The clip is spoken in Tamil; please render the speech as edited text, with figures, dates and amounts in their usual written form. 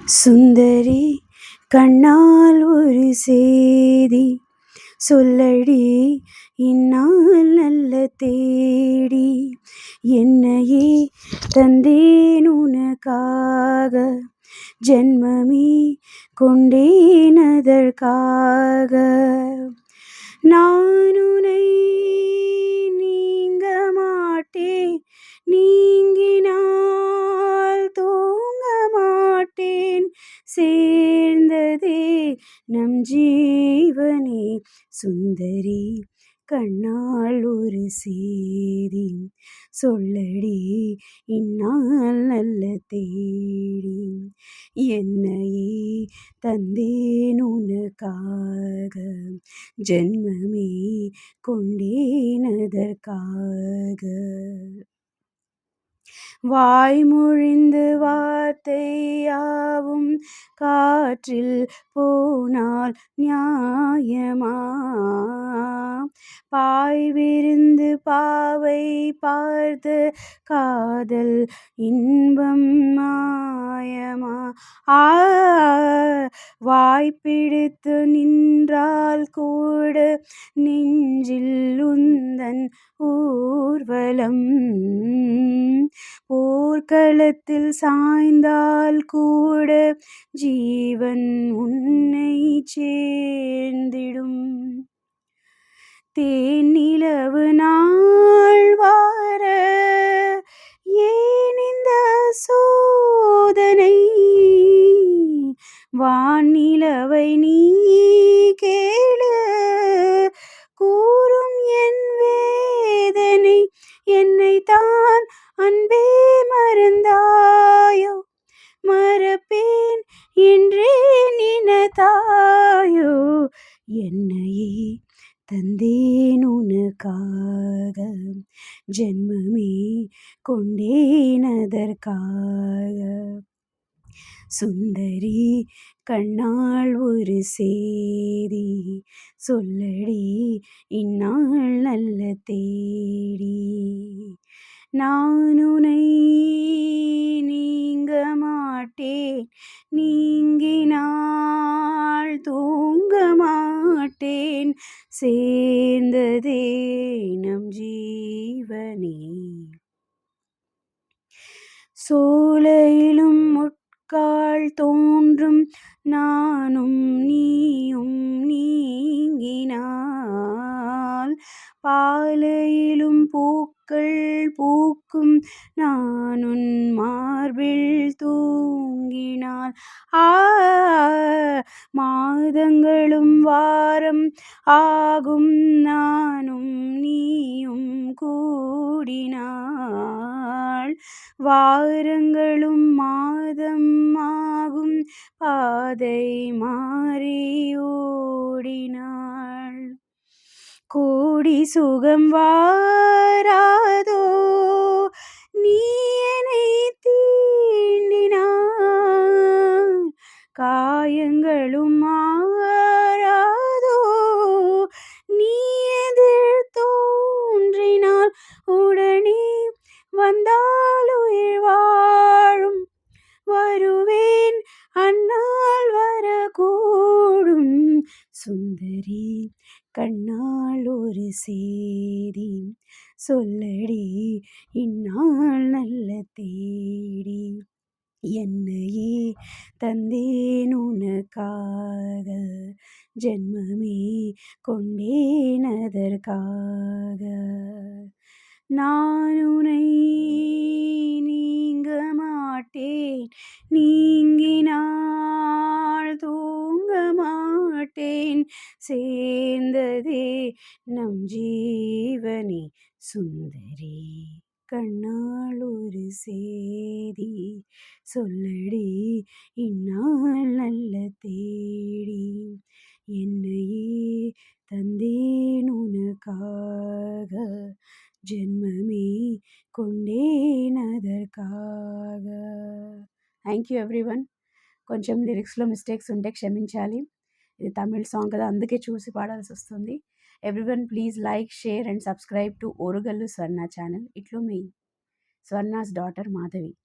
சுந்தரி கண்ணால் ஒரு சேதி சொல்லடி இந்நாள் நல்ல தேடி என்னையே தந்தேன் உனக்காக ஜென்மமே கொண்டேன் அதற்காக நான் உன்னை நீங்க மாட்டேன் நீங்கினால் தூங்க மாட்டேன் சேர்ந்ததே நம் ஜீவனே சுந்தரி கண்ணால் ஒரு சேதி சொல்லடி இந்நாள் நல்ல தேடி என்னையே தந்தேன் உனக்காக ஜென்மமே கொண்டேன் அதற்காக வாய்மொழிந்து வார்த்தையாவும் காற்றில் போனால் நியாயமா பாய் விருந்து பாவை பார்த்து காதல் இன்பம் மாயமா வாய்ப்பிடித்து நின்றால் கூட நெஞ்சில் உந்தன் ஊர்வலம் போர்க்களத்தில் சாய்ந்தால் கூட ஜீவன் உன்னை சேர்ந்திடும் தேனிலவு நாள் வார ஏன் இந்த சோதனை வானிலவை நீ கேளு கூறும் என் வேதனை என்னை தான் அன்பே மறந்தாயோ மறப்பேன் என்றே நினைத்தாயோ என்னையே தந்தேன் உனக்காக ஜென்மமே கொண்டேன் அதற்காக சுந்தரி கண்ணால் ஒரு சேதி சொல்லடி இந்நாள் நல்ல தேடி நான் உன்னை நீங்க மாட்டேன் நீங்கினால் தூங்க மாட்டேன் சேர்ந்ததே நம் ஜீவனே சோலையிலும் முட்கால் தோன்றும் நானும் நீயும் நீங்கினால் பாலையிலும் பூக்கள் பூக்கும் நானுன் மார்பில் தூங்கினால் மாதங்களும் வாரம் ஆகும் நானும் நீயும் கூடினாள் வாரங்களும் மாதம் ஆகும் பாதை மாறி ஓடினாள் கோடி சுகம் வாராதோ நீ என்னை தீண்டினாள் காயங்களும் மாறாதோ நீ எதிர் தோன்றினால் உடனே வந்தால் உயிர் வாழும் வருவேன் அந்நாள் வரக்கூடும் சுந்தரி கண்ணால் ஒரு சேதி சொல்லடி இந்நாள் நல்ல தேடி என்னையே தந்தேன் உனக்காக ஜென்மமே கொண்டேன் அதற்காக நான் உன்னை நீங்க மாட்டேன் நீங்கினால் தூங்க மாட்டேன் சேர்ந்ததே நம் ஜீவனே சுந்தரி கண்ணால் ஒரு சேதி சொல்லடி இந்நாள் நல்ல தேடி என்னையே தந்தேன் உனக்காக ஜென்மமே கொண்டேன் அதற்காக థ్యాంక్ యూ ఎవ్రీవన్ కొంచెం లిరిక్స్లో మిస్టేక్స్ ఉంటే క్షమించాలి ఇది తమిళ్ సాంగ్ కదా అందుకే చూసి పాడాల్సి వస్తుంది everyone please like share and subscribe to Orugallu Swarna channel ఇట్లు మీ స్వర్ణాస్ డాటర్ మాధవి